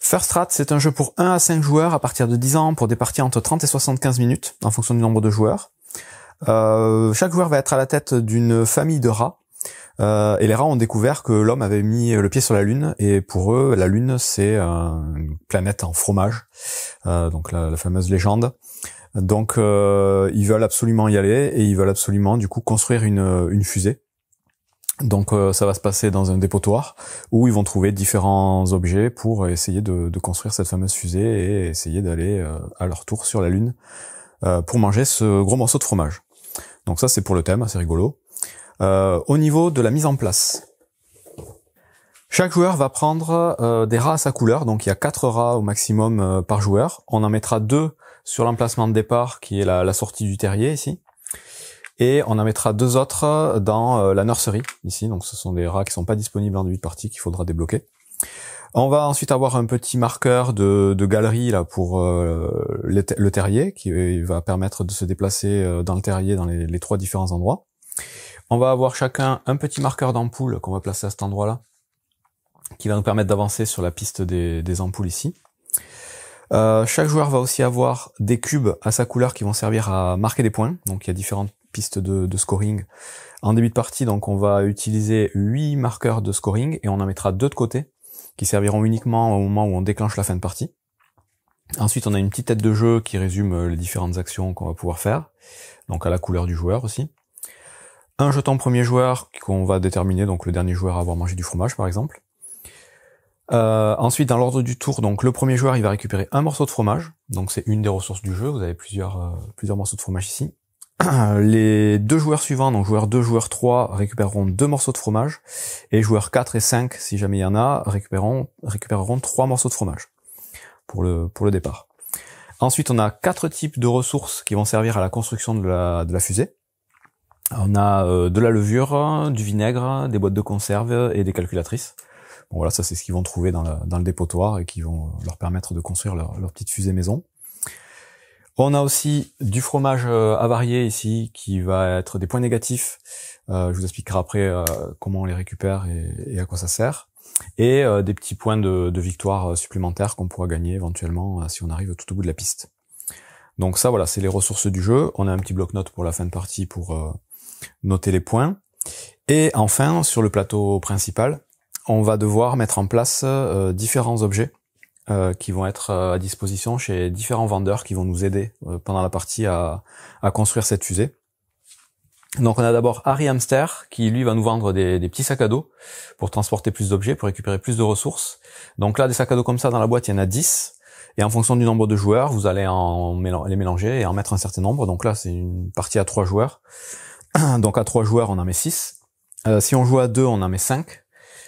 First Rat, c'est un jeu pour 1 à 5 joueurs à partir de 10 ans pour des parties entre 30 et 75 minutes en fonction du nombre de joueurs. Chaque joueur va être à la tête d'une famille de rats. Et les rats ont découvert que l'homme avait mis le pied sur la Lune, et pour eux, la Lune, c'est une planète en fromage, donc la fameuse légende. Donc, ils veulent absolument y aller, et ils veulent absolument, du coup, construire une fusée. Donc, ça va se passer dans un dépotoir, où ils vont trouver différents objets pour essayer de construire cette fameuse fusée, et essayer d'aller à leur tour sur la Lune, pour manger ce gros morceau de fromage. Donc ça, c'est pour le thème, c'est rigolo. Au niveau de la mise en place, chaque joueur va prendre des rats à sa couleur, donc il y a 4 rats au maximum par joueur. On en mettra 2 sur l'emplacement de départ qui est la sortie du terrier ici, et on en mettra 2 autres dans la nursery ici, donc ce sont des rats qui sont pas disponibles en début de partie qu'il faudra débloquer. On va ensuite avoir un petit marqueur de galerie là pour le terrier qui va permettre de se déplacer dans le terrier dans les 3 différents endroits. On va avoir chacun un petit marqueur d'ampoule qu'on va placer à cet endroit-là, qui va nous permettre d'avancer sur la piste des ampoules ici. Chaque joueur va aussi avoir des cubes à sa couleur qui vont servir à marquer des points. Donc il y a différentes pistes de scoring. En début de partie, donc on va utiliser 8 marqueurs de scoring et on en mettra 2 de côté, qui serviront uniquement au moment où on déclenche la fin de partie. Ensuite, on a une petite tête de jeu qui résume les différentes actions qu'on va pouvoir faire, donc à la couleur du joueur aussi. Un jeton premier joueur qu'on va déterminer, donc le dernier joueur à avoir mangé du fromage par exemple. Ensuite, dans l'ordre du tour, donc le premier joueur il va récupérer un morceau de fromage, donc c'est une des ressources du jeu, vous avez plusieurs morceaux de fromage ici. Les 2 joueurs suivants, donc joueur 2, joueur 3, récupéreront 2 morceaux de fromage, et joueurs 4 et 5, si jamais il y en a, récupéreront 3 morceaux de fromage pour le départ. Ensuite, on a 4 types de ressources qui vont servir à la construction de la fusée. On a de la levure, du vinaigre, des boîtes de conserve et des calculatrices. Bon voilà, ça c'est ce qu'ils vont trouver dans le dépotoir et qui vont leur permettre de construire leur petite fusée maison. On a aussi du fromage avarié ici qui va être des points négatifs. Je vous expliquerai après comment on les récupère et à quoi ça sert. Et des petits points de victoire supplémentaires qu'on pourra gagner éventuellement si on arrive tout au bout de la piste. Donc ça voilà, c'est les ressources du jeu. On a un petit bloc-notes pour la fin de partie pour noter les points. Et enfin, sur le plateau principal, on va devoir mettre en place différents objets qui vont être à disposition chez différents vendeurs qui vont nous aider pendant la partie à construire cette fusée. Donc on a d'abord Harry Hamster qui lui va nous vendre des petits sacs à dos pour transporter plus d'objets, pour récupérer plus de ressources. Donc là, des sacs à dos comme ça dans la boîte, il y en a 10. Et en fonction du nombre de joueurs, vous allez les mélanger et en mettre un certain nombre. Donc là, c'est une partie à 3 joueurs. Donc à 3 joueurs, on en met 6. Si on joue à 2, on en met 5.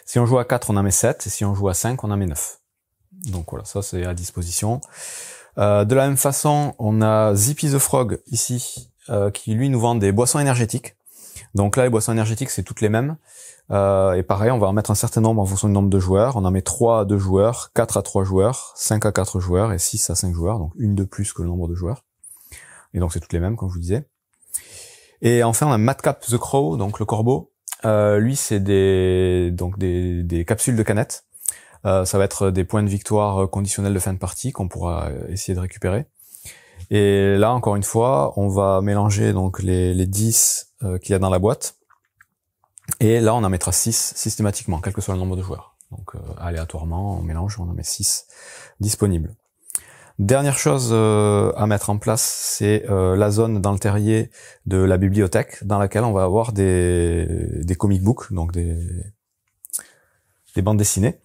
Si on joue à 4, on en met 7. Et si on joue à 5, on en met 9. Donc voilà, ça c'est à disposition. De la même façon, on a Zippy the Frog ici, qui lui nous vend des boissons énergétiques. Donc là, les boissons énergétiques, c'est toutes les mêmes. Et pareil, on va en mettre un certain nombre en fonction du nombre de joueurs. On en met 3 à 2 joueurs, 4 à 3 joueurs, 5 à 4 joueurs et 6 à 5 joueurs. Donc une de plus que le nombre de joueurs. Et donc c'est toutes les mêmes, comme je vous disais. Et enfin, on a Madcap the Crow, donc le corbeau. Lui, c'est des capsules de canettes. Ça va être des points de victoire conditionnels de fin de partie qu'on pourra essayer de récupérer. Et là, encore une fois, on va mélanger donc les 10 qu'il y a dans la boîte. Et là, on en mettra 6 systématiquement, quel que soit le nombre de joueurs. Donc aléatoirement, on mélange, on en met 6 disponibles. Dernière chose à mettre en place, c'est la zone dans le terrier de la bibliothèque, dans laquelle on va avoir des comic books, donc des bandes dessinées.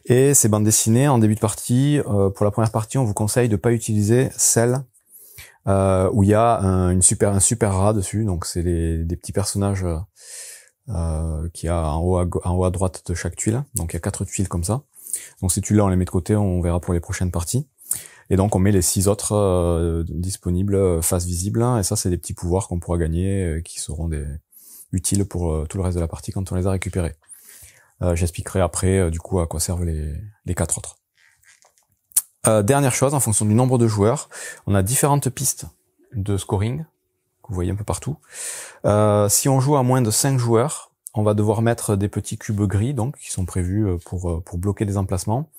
Et ces bandes dessinées, en début de partie, pour la première partie, on vous conseille de pas utiliser celle où il y a un super rat dessus. Donc c'est des petits personnages qu'il y a en haut à droite de chaque tuile. Donc il y a 4 tuiles comme ça. Donc ces tuiles-là, on les met de côté, on verra pour les prochaines parties. Et donc on met les 6 autres disponibles face visible. Et ça, c'est des petits pouvoirs qu'on pourra gagner qui seront utiles pour tout le reste de la partie quand on les a récupérés. J'expliquerai après du coup à quoi servent les 4 autres. Dernière chose, en fonction du nombre de joueurs, on a différentes pistes de scoring que vous voyez un peu partout. Si on joue à moins de 5 joueurs, on va devoir mettre des petits cubes gris, donc qui sont prévus pour bloquer des emplacements.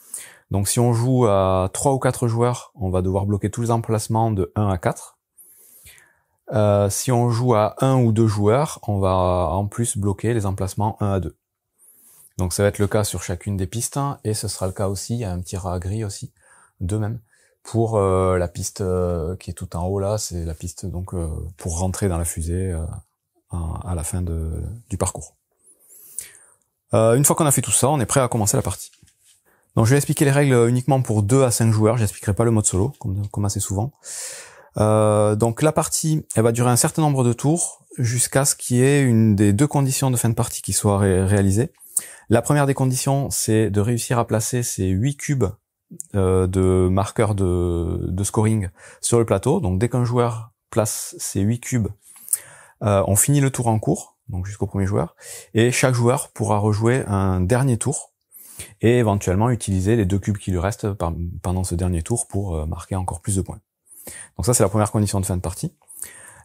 Donc si on joue à 3 ou 4 joueurs, on va devoir bloquer tous les emplacements de 1 à 4. Si on joue à 1 ou 2 joueurs, on va en plus bloquer les emplacements 1 à 2. Donc ça va être le cas sur chacune des pistes, et ce sera le cas aussi, il y a un petit rat gris aussi, deux même, pour la piste qui est tout en haut là, c'est la piste donc pour rentrer dans la fusée à la fin du parcours. Une fois qu'on a fait tout ça, on est prêt à commencer la partie. Donc je vais expliquer les règles uniquement pour 2 à 5 joueurs, j'expliquerai pas le mode solo, comme assez souvent. Donc la partie, elle va durer un certain nombre de tours, jusqu'à ce qu'il y ait une des 2 conditions de fin de partie qui soit réalisée. La première des conditions, c'est de réussir à placer ces 8 cubes de marqueurs de scoring sur le plateau. Donc dès qu'un joueur place ces 8 cubes, on finit le tour en cours, donc jusqu'au premier joueur, et chaque joueur pourra rejouer un dernier tour, et éventuellement utiliser les 2 cubes qui lui restent pendant ce dernier tour pour marquer encore plus de points. Donc ça, c'est la première condition de fin de partie.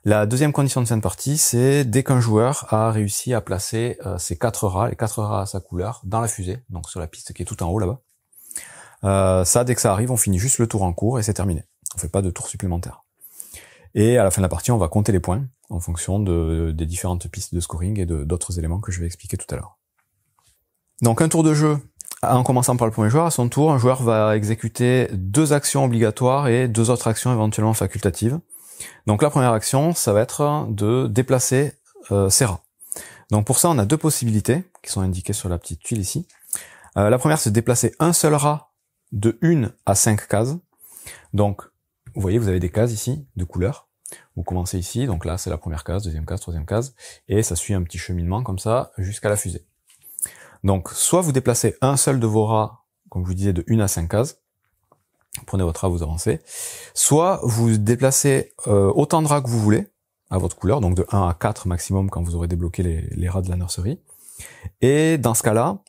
La deuxième condition de fin de partie, c'est dès qu'un joueur a réussi à placer ses 4 rats, les 4 rats à sa couleur, dans la fusée, donc sur la piste qui est tout en haut là-bas. Ça, dès que ça arrive, on finit juste le tour en cours et c'est terminé. On fait pas de tour supplémentaire. Et à la fin de la partie, on va compter les points en fonction des différentes pistes de scoring et d'autres éléments que je vais expliquer tout à l'heure. Donc un tour de jeu, en commençant par le premier joueur, à son tour, un joueur va exécuter 2 actions obligatoires et 2 autres actions éventuellement facultatives. Donc la première action, ça va être de déplacer ces rats. Donc pour ça, on a 2 possibilités qui sont indiquées sur la petite tuile ici. La première, c'est de déplacer un seul rat de 1 à 5 cases. Donc vous voyez, vous avez des cases ici de couleurs. Vous commencez ici, donc là c'est la première case, deuxième case, troisième case, et ça suit un petit cheminement comme ça jusqu'à la fusée. Donc soit vous déplacez un seul de vos rats, comme je vous disais, de 1 à 5 cases, prenez votre rat, vous avancez, soit vous déplacez autant de rats que vous voulez, à votre couleur, donc de 1 à 4 maximum quand vous aurez débloqué les rats de la nurserie, et dans ce cas-là,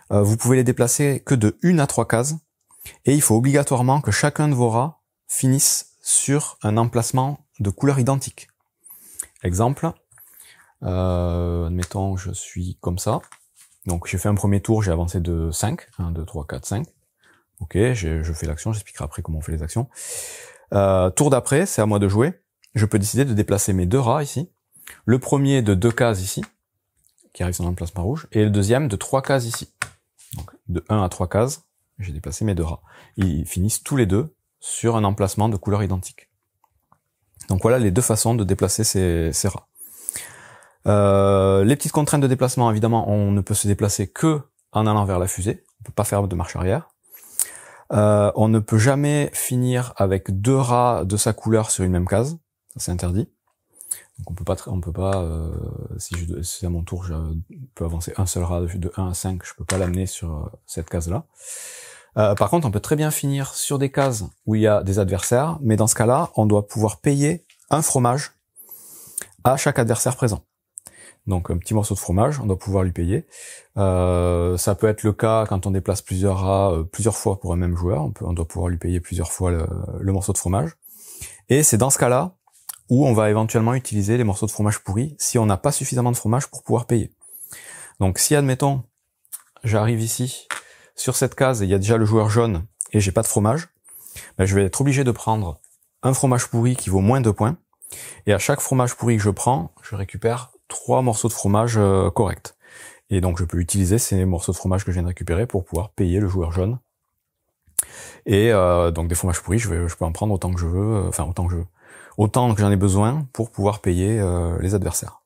vous pouvez les déplacer que de 1 à 3 cases, et il faut obligatoirement que chacun de vos rats finisse sur un emplacement de couleur identique. Exemple, admettons je suis comme ça, donc j'ai fait un premier tour, j'ai avancé de 5, 1, 2, 3, 4, 5, ok, je fais l'action, j'expliquerai après comment on fait les actions. Tour d'après, c'est à moi de jouer, je peux décider de déplacer mes 2 rats ici, le premier de 2 cases ici, qui arrive sur l'emplacement rouge, et le deuxième de 3 cases ici. Donc de 1 à 3 cases, j'ai déplacé mes 2 rats. Ils finissent tous les deux sur un emplacement de couleur identique. Donc voilà les 2 façons de déplacer ces rats. Les petites contraintes de déplacement, évidemment, on ne peut se déplacer que en allant vers la fusée, on peut pas faire de marche arrière. On ne peut jamais finir avec 2 rats de sa couleur sur une même case, ça c'est interdit. Donc on peut pas si c'est à mon tour, je peux avancer un seul rat de 1 à 5, je peux pas l'amener sur cette case-là. Par contre, on peut très bien finir sur des cases où il y a des adversaires, mais dans ce cas-là, on doit pouvoir payer un fromage à chaque adversaire présent. Donc un petit morceau de fromage, on doit pouvoir lui payer. Ça peut être le cas quand on déplace plusieurs rats plusieurs fois pour un même joueur, on doit pouvoir lui payer plusieurs fois le morceau de fromage. Et c'est dans ce cas-là où on va éventuellement utiliser les morceaux de fromage pourris si on n'a pas suffisamment de fromage pour pouvoir payer. Donc si, admettons, j'arrive ici, sur cette case, il y a déjà le joueur jaune et j'ai pas de fromage, ben je vais être obligé de prendre un fromage pourri qui vaut moins 2 points, et à chaque fromage pourri que je prends, je récupère 3 morceaux de fromage corrects. Et donc je peux utiliser ces morceaux de fromage que je viens de récupérer pour pouvoir payer le joueur jaune. Et donc des fromages pourris, je peux en prendre autant que je veux, autant que j'en ai besoin pour pouvoir payer les adversaires.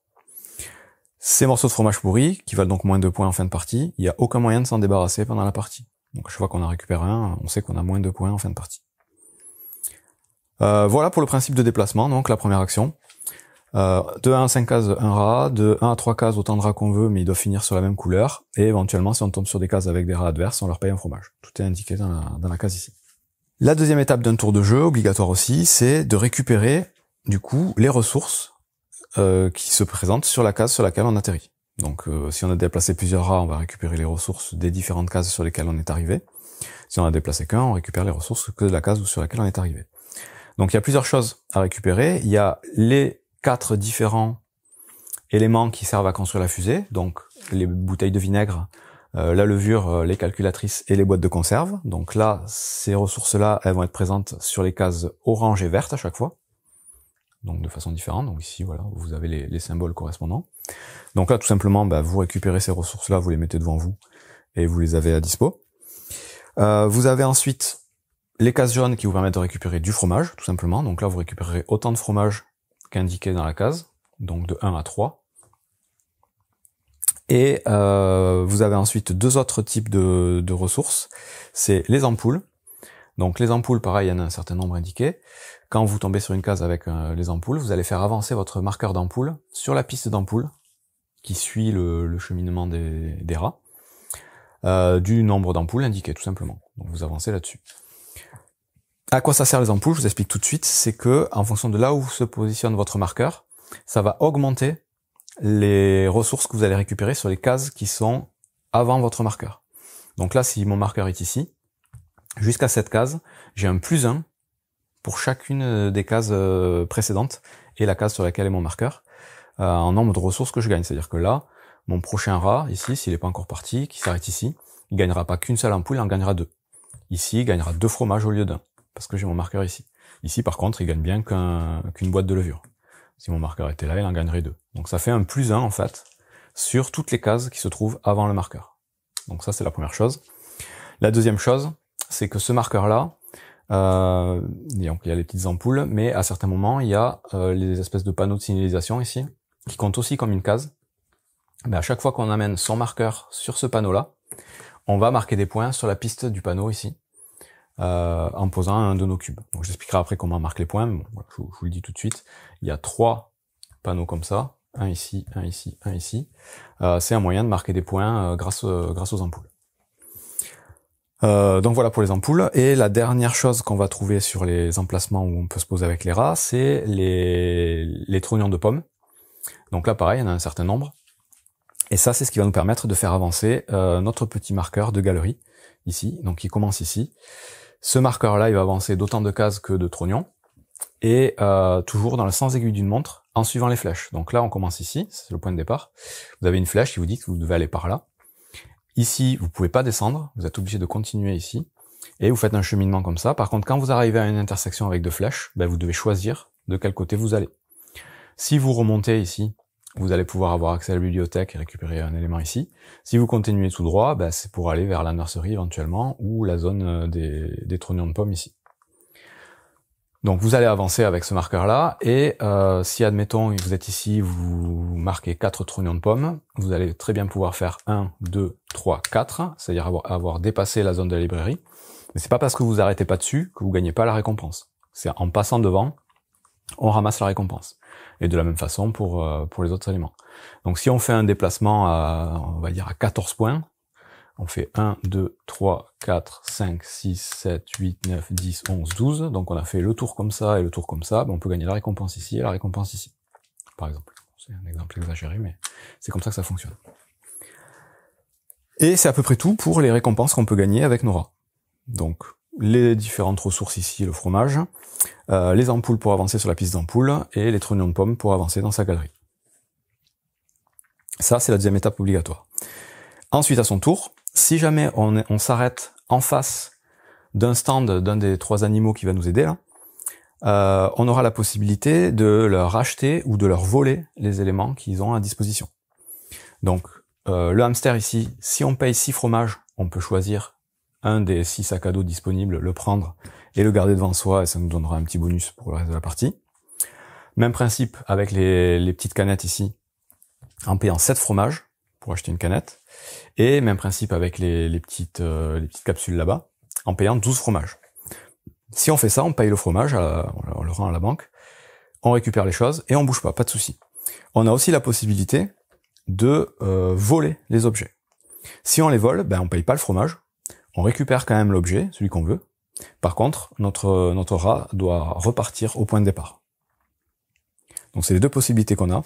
Ces morceaux de fromage pourri, qui valent donc moins 2 points en fin de partie, il n'y a aucun moyen de s'en débarrasser pendant la partie. Donc chaque fois qu'on en récupère un, on sait qu'on a moins 2 points en fin de partie. Voilà pour le principe de déplacement, donc la première action. De 1 à 5 cases, un rat, de 1 à 3 cases, autant de rats qu'on veut, mais ils doivent finir sur la même couleur, et éventuellement, si on tombe sur des cases avec des rats adverses, on leur paye un fromage. Tout est indiqué dans la case ici. La deuxième étape d'un tour de jeu, obligatoire aussi, c'est de récupérer, du coup, les ressources qui se présentent sur la case sur laquelle on atterrit. Donc si on a déplacé plusieurs rats, on va récupérer les ressources des différentes cases sur lesquelles on est arrivé. Si on a déplacé qu'un, on récupère les ressources que de la case sur laquelle on est arrivé. Donc il y a plusieurs choses à récupérer. Il y a les 4 différents éléments qui servent à construire la fusée, donc les bouteilles de vinaigre, la levure, les calculatrices et les boîtes de conserve. Donc là, ces ressources-là, elles vont être présentes sur les cases orange et verte à chaque fois. Donc de façon différente. Donc ici, voilà, vous avez les symboles correspondants. Donc là, tout simplement, vous récupérez ces ressources-là, vous les mettez devant vous et vous les avez à dispo. Vous avez ensuite les cases jaunes qui vous permettent de récupérer du fromage, tout simplement. Donc là, vous récupérez autant de fromage qu'indiqué dans la case, donc de 1 à 3. Et vous avez ensuite deux autres types de ressources. C'est les ampoules. Donc les ampoules, pareil, il y en a un certain nombre indiqué. Quand vous tombez sur une case avec les ampoules, vous allez faire avancer votre marqueur d'ampoule sur la piste d'ampoule qui suit le cheminement des rats, du nombre d'ampoules indiqué, tout simplement. Donc vous avancez là-dessus. À quoi ça sert les ampoules? Je vous explique tout de suite. C'est que, en fonction de là où se positionne votre marqueur, ça va augmenter les ressources que vous allez récupérer sur les cases qui sont avant votre marqueur. Donc là, si mon marqueur est ici, jusqu'à cette case, j'ai un +1 pour chacune des cases précédentes et la case sur laquelle est mon marqueur, en nombre de ressources que je gagne. C'est-à-dire que là, mon prochain rat, ici, s'il n'est pas encore parti, qui s'arrête ici, il gagnera pas qu'une seule ampoule, il en gagnera 2. Ici, il gagnera 2 fromages au lieu d'1, parce que j'ai mon marqueur ici. Ici, par contre, il gagne bien qu'une boîte de levure. Si mon marqueur était là, il en gagnerait 2. Donc ça fait un +1, en fait, sur toutes les cases qui se trouvent avant le marqueur. Donc ça, c'est la première chose. La deuxième chose, c'est que ce marqueur-là, donc il y a les petites ampoules, mais à certains moments, il y a les espèces de panneaux de signalisation ici, qui comptent aussi comme une case. À chaque fois qu'on amène son marqueur sur ce panneau-là, on va marquer des points sur la piste du panneau ici, en posant un de nos cubes. Donc j'expliquerai après comment on marque les points, mais bon, voilà, je vous le dis tout de suite. Il y a 3 panneaux comme ça, un ici, un ici, un ici. C'est un moyen de marquer des points grâce aux ampoules. Donc voilà pour les ampoules. Et la dernière chose qu'on va trouver sur les emplacements où on peut se poser avec les rats, c'est les trognons de pommes. Donc là pareil, il y en a un certain nombre. Et ça, c'est ce qui va nous permettre de faire avancer notre petit marqueur de galerie, ici, donc il commence ici. Ce marqueur-là, il va avancer d'autant de cases que de trognons, et toujours dans le sens aiguille d'une montre, en suivant les flèches. Donc là, on commence ici, c'est le point de départ. Vous avez une flèche qui vous dit que vous devez aller par là. Ici, vous pouvez pas descendre, vous êtes obligé de continuer ici, et vous faites un cheminement comme ça. Par contre, quand vous arrivez à une intersection avec deux flèches, vous devez choisir de quel côté vous allez. Si vous remontez ici, vous allez pouvoir avoir accès à la bibliothèque et récupérer un élément ici. Si vous continuez tout droit, c'est pour aller vers la nurserie éventuellement, ou la zone des trognons de pommes ici. Donc vous allez avancer avec ce marqueur-là, et si admettons vous êtes ici, vous marquez 4 trognons de pommes, vous allez très bien pouvoir faire 1, 2, 3, 4, c'est-à-dire avoir dépassé la zone de la librairie. Mais c'est pas parce que vous arrêtez pas dessus que vous gagnez pas la récompense. C'est en passant devant, on ramasse la récompense. Et de la même façon pour les autres éléments. Donc si on fait un déplacement on va dire à 14 points, on fait 1, 2, 3, 4, 5, 6, 7, 8, 9, 10, 11, 12. Donc on a fait le tour comme ça et le tour comme ça. On peut gagner la récompense ici et la récompense ici. Par exemple. C'est un exemple exagéré, mais c'est comme ça que ça fonctionne. Et c'est à peu près tout pour les récompenses qu'on peut gagner avec nos rats. Donc les différentes ressources ici, le fromage, les ampoules pour avancer sur la piste d'ampoule, et les trognons de pommes pour avancer dans sa galerie. Ça, c'est la deuxième étape obligatoire. Ensuite, à son tour, si jamais on s'arrête en face d'un stand d'un des 3 animaux qui va nous aider là, on aura la possibilité de leur acheter ou de leur voler les éléments qu'ils ont à disposition. Donc, le hamster ici, si on paye 6 fromages, on peut choisir un des 6 sacs à dos disponibles, le prendre et le garder devant soi, et ça nous donnera un petit bonus pour le reste de la partie. Même principe avec les petites canettes ici, en payant 7 fromages pour acheter une canette, et même principe avec les petites capsules là-bas, en payant 12 fromages. Si on fait ça, on paye le fromage, on le rend à la banque, on récupère les choses, et on bouge pas de souci. On a aussi la possibilité de voler les objets. Si on les vole, on paye pas le fromage, on récupère quand même l'objet, celui qu'on veut. Par contre, notre rat doit repartir au point de départ. Donc c'est les deux possibilités qu'on a.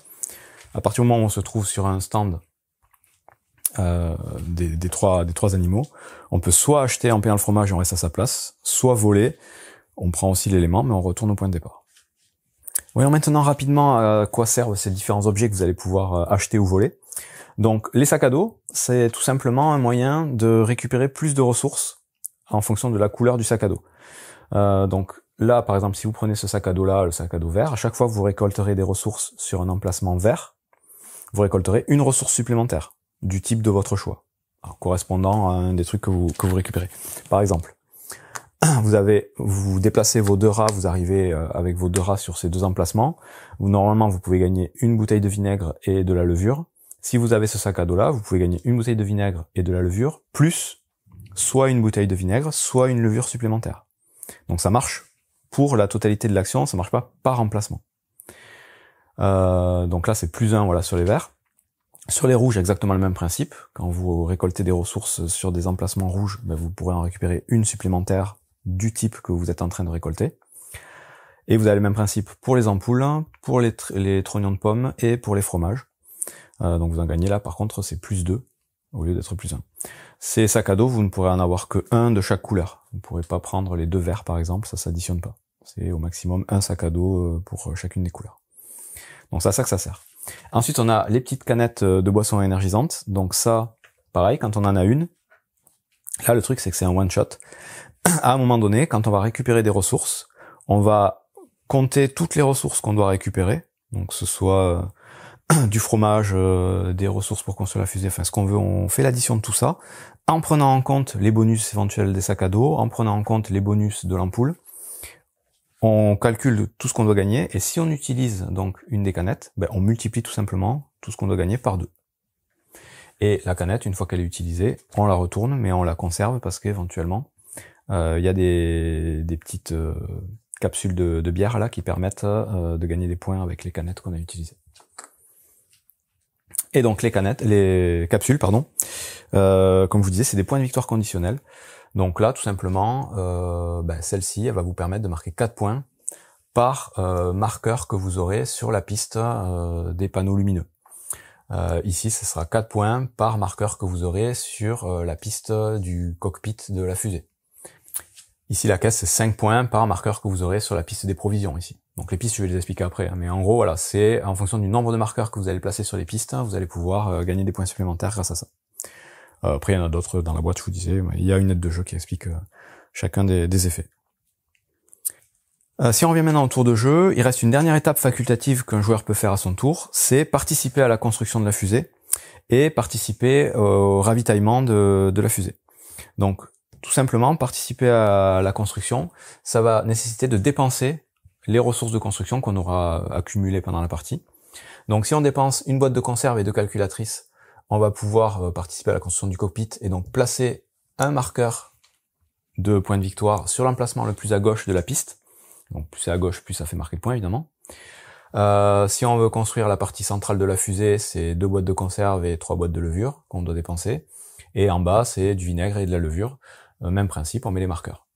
À partir du moment où on se trouve sur un stand des trois animaux, on peut soit acheter en payant le fromage et on reste à sa place, soit voler, on prend aussi l'élément, mais on retourne au point de départ. Voyons maintenant rapidement à quoi servent ces différents objets que vous allez pouvoir acheter ou voler. Donc les sacs à dos, c'est tout simplement un moyen de récupérer plus de ressources en fonction de la couleur du sac à dos. Donc là, par exemple, si vous prenez ce sac à dos-là, le sac à dos vert, à chaque fois que vous récolterez des ressources sur un emplacement vert, vous récolterez une ressource supplémentaire du type de votre choix, alors, correspondant à un des trucs que vous récupérez. Par exemple, vous déplacez vos 2 rats, vous arrivez avec vos 2 rats sur ces 2 emplacements. Normalement, vous pouvez gagner une bouteille de vinaigre et de la levure. Si vous avez ce sac à dos-là, vous pouvez gagner une bouteille de vinaigre et de la levure, plus soit une bouteille de vinaigre, soit une levure supplémentaire. Donc ça marche pour la totalité de l'action, ça marche pas par emplacement. Donc là, c'est +1 voilà, sur les verts. Sur les rouges, exactement le même principe. Quand vous récoltez des ressources sur des emplacements rouges, ben vous pourrez en récupérer une supplémentaire du type que vous êtes en train de récolter. Et vous avez le même principe pour les ampoules, pour les trognons de pommes et pour les fromages. Donc vous en gagnez là, par contre, c'est +2 au lieu d'être +1. Ces sacs à dos, vous ne pourrez en avoir que un de chaque couleur. Vous ne pourrez pas prendre les 2 verts, par exemple, ça s'additionne pas. C'est au maximum un sac à dos pour chacune des couleurs. Donc c'est à ça que ça sert. Ensuite, on a les petites canettes de boissons énergisantes. Donc ça, pareil, quand on en a une, là, le truc, c'est que c'est un one-shot. À un moment donné, quand on va récupérer des ressources, on va compter toutes les ressources qu'on doit récupérer. Donc, que ce soit du fromage, des ressources pour construire la fusée, enfin, ce qu'on veut, on fait l'addition de tout ça, en prenant en compte les bonus éventuels des sacs à dos, en prenant en compte les bonus de l'ampoule. On calcule tout ce qu'on doit gagner, et si on utilise donc une des canettes, ben, on multiplie tout simplement tout ce qu'on doit gagner par 2. Et la canette, une fois qu'elle est utilisée, on la retourne, mais on la conserve parce qu'éventuellement, il y a des petites capsules de bière là qui permettent de gagner des points avec les canettes qu'on a utilisées. Et donc les capsules, pardon, comme je vous disais, c'est des points de victoire conditionnels. Donc là, tout simplement, celle-ci, elle va vous permettre de marquer 4 points par marqueur que vous aurez sur la piste des panneaux lumineux. Ici, ce sera 4 points par marqueur que vous aurez sur la piste du cockpit de la fusée. Ici, la caisse, c'est 5 points par marqueur que vous aurez sur la piste des provisions, ici. Donc les pistes, je vais les expliquer après, hein, mais en gros, voilà, c'est en fonction du nombre de marqueurs que vous allez placer sur les pistes, vous allez pouvoir gagner des points supplémentaires grâce à ça. Après, il y en a d'autres dans la boîte, je vous disais, il y a une aide de jeu qui explique chacun des effets. Si on revient maintenant au tour de jeu, il reste une dernière étape facultative qu'un joueur peut faire à son tour, c'est participer à la construction de la fusée et participer au ravitaillement de la fusée. Donc, tout simplement, participer à la construction, ça va nécessiter de dépenser les ressources de construction qu'on aura accumulées pendant la partie. Donc, si on dépense une boîte de conserve et 2 calculatrices, on va pouvoir participer à la construction du cockpit et donc placer un marqueur de point de victoire sur l'emplacement le plus à gauche de la piste. Donc plus c'est à gauche, plus ça fait marquer de points évidemment. Si on veut construire la partie centrale de la fusée, c'est 2 boîtes de conserve et 3 boîtes de levure qu'on doit dépenser. Et en bas, c'est du vinaigre et de la levure. Même principe, on met les marqueurs.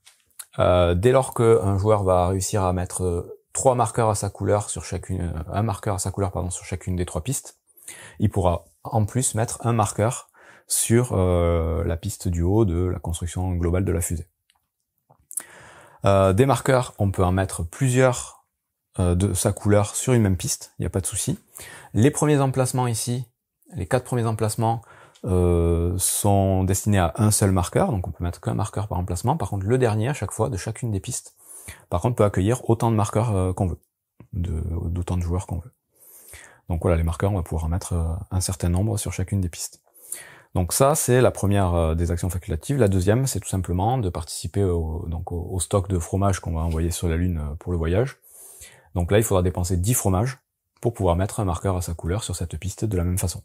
Dès lors qu'un joueur va réussir à mettre 3 marqueurs à sa couleur sur chacune, un marqueur à sa couleur sur chacune des 3 pistes, il pourra en plus mettre un marqueur sur la piste du haut de la construction globale de la fusée. Des marqueurs, on peut en mettre plusieurs de sa couleur sur une même piste, il n'y a pas de souci. Les premiers emplacements ici, les 4 premiers emplacements sont destinés à un seul marqueur, donc on peut mettre qu'un marqueur par emplacement. Par contre, le dernier, à chaque fois, de chacune des pistes, par contre, peut accueillir autant de marqueurs qu'on veut, d'autant de joueurs qu'on veut. Donc voilà, les marqueurs, on va pouvoir en mettre un certain nombre sur chacune des pistes. Donc ça, c'est la première des actions facultatives. La deuxième, c'est tout simplement de participer au stock de fromage qu'on va envoyer sur la Lune pour le voyage. Donc là, il faudra dépenser 10 fromages pour pouvoir mettre un marqueur à sa couleur sur cette piste de la même façon.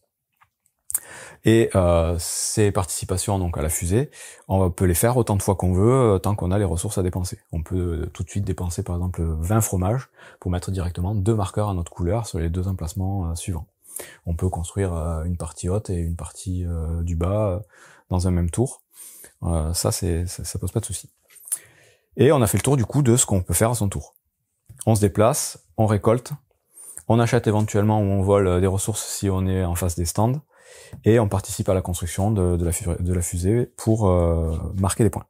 Et ces participations donc à la fusée, on peut les faire autant de fois qu'on veut, tant qu'on a les ressources à dépenser. On peut tout de suite dépenser par exemple 20 fromages pour mettre directement 2 marqueurs à notre couleur sur les 2 emplacements suivants. On peut construire une partie haute et une partie du bas dans un même tour. Ça pose pas de souci. Et on a fait le tour du coup de ce qu'on peut faire à son tour. On se déplace, on récolte, on achète éventuellement ou on vole des ressources si on est en face des stands, et on participe à la construction de la fusée pour marquer des points.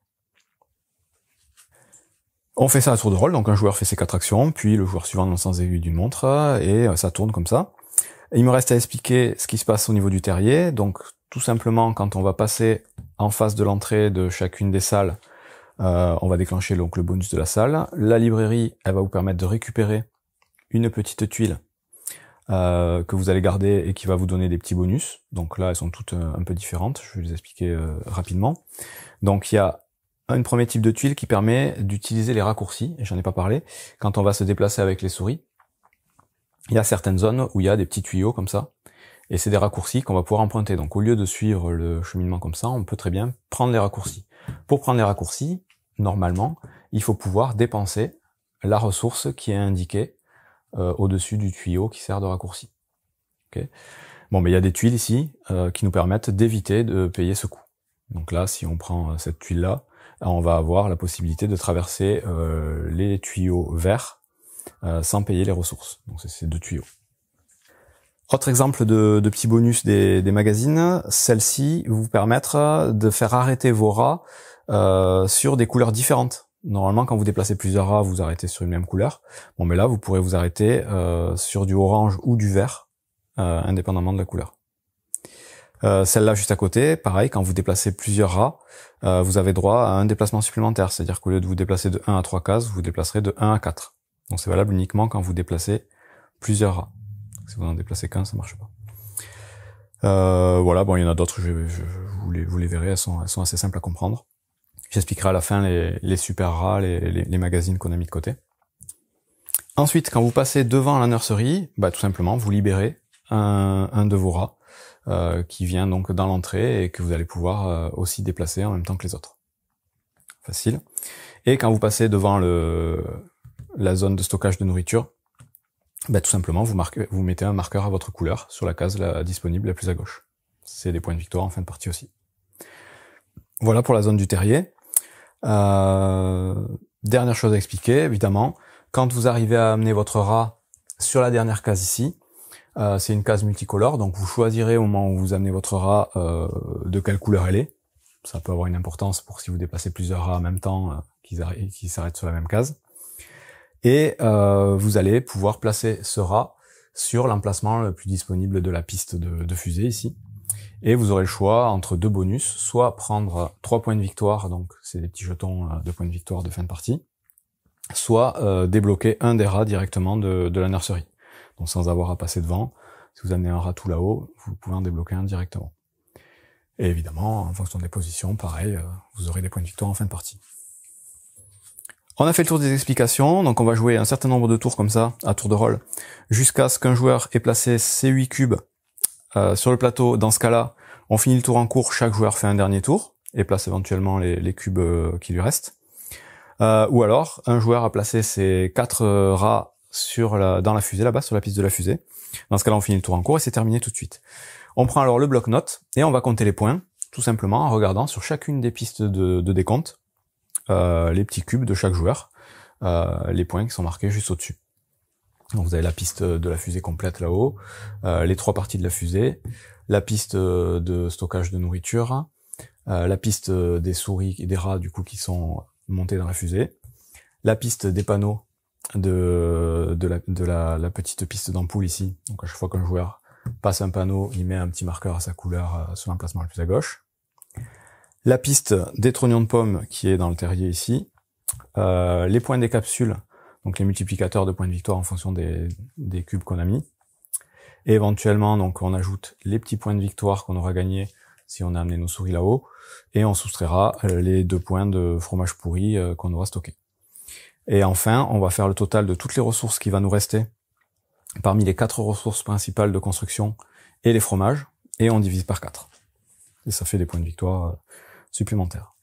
On fait ça à tour de rôle, donc un joueur fait ses 4 actions, puis le joueur suivant dans le sens aiguille d'une montre, et ça tourne comme ça. Il me reste à expliquer ce qui se passe au niveau du terrier. Donc tout simplement, quand on va passer en face de l'entrée de chacune des salles, on va déclencher donc le bonus de la salle. La librairie, elle va vous permettre de récupérer une petite tuile que vous allez garder et qui va vous donner des petits bonus. Donc là, elles sont toutes un peu différentes. Je vais les expliquer rapidement. Donc il y a un premier type de tuile qui permet d'utiliser les raccourcis, et j'en ai pas parlé. Quand on va se déplacer avec les souris, il y a certaines zones où il y a des petits tuyaux comme ça, et c'est des raccourcis qu'on va pouvoir emprunter. Donc au lieu de suivre le cheminement comme ça, on peut très bien prendre les raccourcis. Pour prendre les raccourcis, normalement, il faut pouvoir dépenser la ressource qui est indiquée au-dessus du tuyau qui sert de raccourci. Okay. Bon, mais il y a des tuiles ici qui nous permettent d'éviter de payer ce coût. Donc là, si on prend cette tuile-là, on va avoir la possibilité de traverser les tuyaux verts sans payer les ressources. Donc c'est ces deux tuyaux. Autre exemple de petits bonus des magazines, celle-ci vous permettre de faire arrêter vos rats sur des couleurs différentes. Normalement, quand vous déplacez plusieurs rats, vous arrêtez sur une même couleur. Bon, mais là, vous pourrez vous arrêter sur du orange ou du vert, indépendamment de la couleur. Celle-là, juste à côté, pareil, quand vous déplacez plusieurs rats, vous avez droit à un déplacement supplémentaire. C'est-à-dire qu'au lieu de vous déplacer de 1 à 3 cases, vous vous déplacerez de 1 à 4. Donc c'est valable uniquement quand vous déplacez plusieurs rats. Si vous en déplacez qu'un, ça marche pas. Voilà, bon, il y en a d'autres, vous les verrez, elles sont assez simples à comprendre. J'expliquerai à la fin les super rats, les magazines qu'on a mis de côté. Ensuite, quand vous passez devant la nurserie, bah, tout simplement, vous libérez un de vos rats qui vient donc dans l'entrée et que vous allez pouvoir aussi déplacer en même temps que les autres. Facile. Et quand vous passez devant la zone de stockage de nourriture, bah, tout simplement, vous mettez un marqueur à votre couleur sur la case disponible la plus à gauche. C'est des points de victoire en fin de partie aussi. Voilà pour la zone du terrier. Dernière chose à expliquer, évidemment, quand vous arrivez à amener votre rat sur la dernière case ici, c'est une case multicolore, donc vous choisirez au moment où vous amenez votre rat de quelle couleur elle est. Ça peut avoir une importance pour si vous déplacez plusieurs rats en même temps qui s'arrêtent sur la même case. Et vous allez pouvoir placer ce rat sur l'emplacement le plus disponible de la piste de fusée ici. Et vous aurez le choix entre deux bonus, soit prendre 3 points de victoire, donc c'est des petits jetons de points de victoire de fin de partie, soit débloquer un des rats directement de la nurserie. Donc sans avoir à passer devant, si vous amenez un rat tout là-haut, vous pouvez en débloquer un directement. Et évidemment, en fonction des positions, pareil, vous aurez des points de victoire en fin de partie. On a fait le tour des explications, donc on va jouer un certain nombre de tours comme ça, à tour de rôle, jusqu'à ce qu'un joueur ait placé ses 8 cubes sur le plateau. Dans ce cas-là, on finit le tour en cours, chaque joueur fait un dernier tour, et place éventuellement les cubes qui lui restent. Ou alors, un joueur a placé ses 4 rats dans la fusée, là-bas, sur la piste de la fusée. Dans ce cas-là, on finit le tour en cours et c'est terminé tout de suite. On prend alors le bloc-notes, et on va compter les points, tout simplement en regardant sur chacune des pistes de décompte, les petits cubes de chaque joueur, les points qui sont marqués juste au-dessus. Donc vous avez la piste de la fusée complète là-haut, les 3 parties de la fusée, la piste de stockage de nourriture, la piste des souris et des rats du coup qui sont montés dans la fusée, la piste des panneaux de la petite piste d'ampoule ici. Donc à chaque fois qu'un joueur passe un panneau, il met un petit marqueur à sa couleur sur l'emplacement le plus à gauche. La piste des trognons de pommes qui est dans le terrier ici, les points des capsules, donc les multiplicateurs de points de victoire en fonction des cubes qu'on a mis. Et éventuellement, donc, on ajoute les petits points de victoire qu'on aura gagnés si on a amené nos souris là-haut, et on soustraira les 2 points de fromage pourri qu'on aura stocké. Et enfin, on va faire le total de toutes les ressources qui va nous rester parmi les 4 ressources principales de construction et les fromages, et on divise par 4. Et ça fait des points de victoire supplémentaires.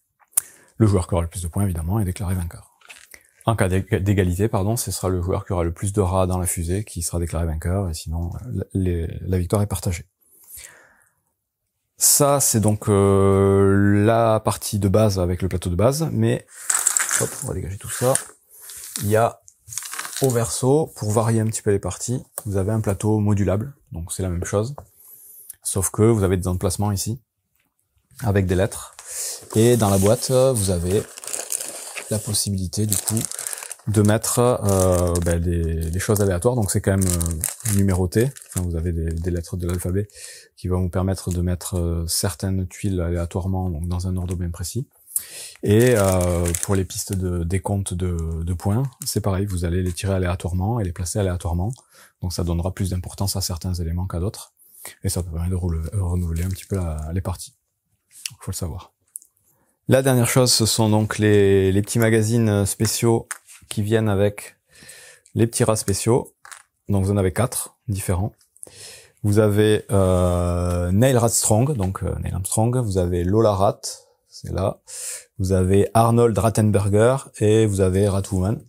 Le joueur qui aura le plus de points, évidemment, est déclaré vainqueur. En cas d'égalité, ce sera le joueur qui aura le plus de rats dans la fusée qui sera déclaré vainqueur, et sinon la victoire est partagée. Ça, c'est donc la partie de base avec le plateau de base, mais hop, on va dégager tout ça. Il y a au verso, pour varier un petit peu les parties, vous avez un plateau modulable, donc c'est la même chose, sauf que vous avez des emplacements ici, avec des lettres, et dans la boîte, vous avez la possibilité du coup de mettre des choses aléatoires. Donc c'est quand même numéroté. Enfin, vous avez des lettres de l'alphabet qui vont vous permettre de mettre certaines tuiles aléatoirement, donc dans un ordre bien précis. Et pour les pistes de décompte de points, c'est pareil, vous allez les tirer aléatoirement et les placer aléatoirement. Donc ça donnera plus d'importance à certains éléments qu'à d'autres. Et ça permet de renouveler un petit peu les parties. Il faut le savoir. La dernière chose, ce sont donc les petits magazines spéciaux qui viennent avec les petits rats spéciaux. Donc vous en avez 4 différents. Vous avez Neil Ratstrong, donc Neil Armstrong. Vous avez Lola Rat, c'est là. Vous avez Arnold Rattenberger et vous avez Ratwoman.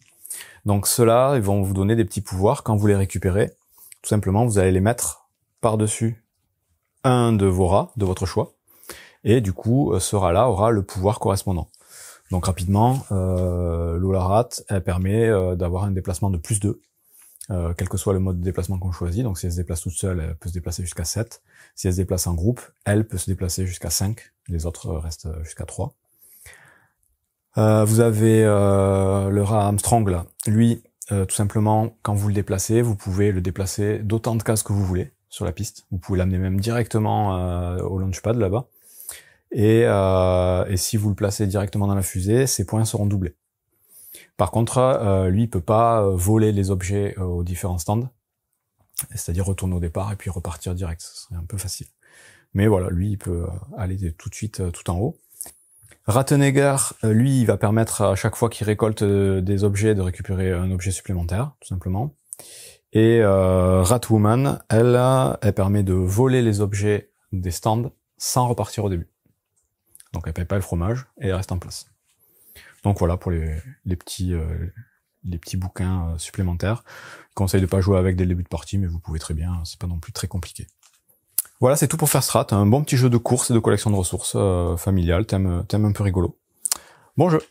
Donc ceux-là, ils vont vous donner des petits pouvoirs quand vous les récupérez. Tout simplement, vous allez les mettre par-dessus un de vos rats, de votre choix. Et du coup, ce rat-là aura le pouvoir correspondant. Donc rapidement, Lola Rat, elle permet d'avoir un déplacement de +2, quel que soit le mode de déplacement qu'on choisit. Donc si elle se déplace toute seule, elle peut se déplacer jusqu'à 7. Si elle se déplace en groupe, elle peut se déplacer jusqu'à 5. Les autres restent jusqu'à 3. Vous avez le rat Armstrong là. Lui, tout simplement, quand vous le déplacez, vous pouvez le déplacer d'autant de cases que vous voulez sur la piste. Vous pouvez l'amener même directement au launchpad là-bas. Et si vous le placez directement dans la fusée, ses points seront doublés. Par contre, lui, il peut pas voler les objets aux différents stands, c'est-à-dire retourner au départ et puis repartir direct. Ce serait un peu facile. Mais voilà, lui, il peut aller tout de suite tout en haut. Rattenegger, lui, il va permettre à chaque fois qu'il récolte des objets de récupérer un objet supplémentaire, tout simplement. Et Ratwoman, elle permet de voler les objets des stands sans repartir au début. Donc elle paye pas le fromage et elle reste en place. Donc voilà pour les petits bouquins supplémentaires. Je conseille de pas jouer avec dès le début de partie, mais vous pouvez très bien, c'est pas non plus très compliqué. Voilà, c'est tout pour Fair Strat, un bon petit jeu de course et de collection de ressources familial, thème un peu rigolo. Bon jeu.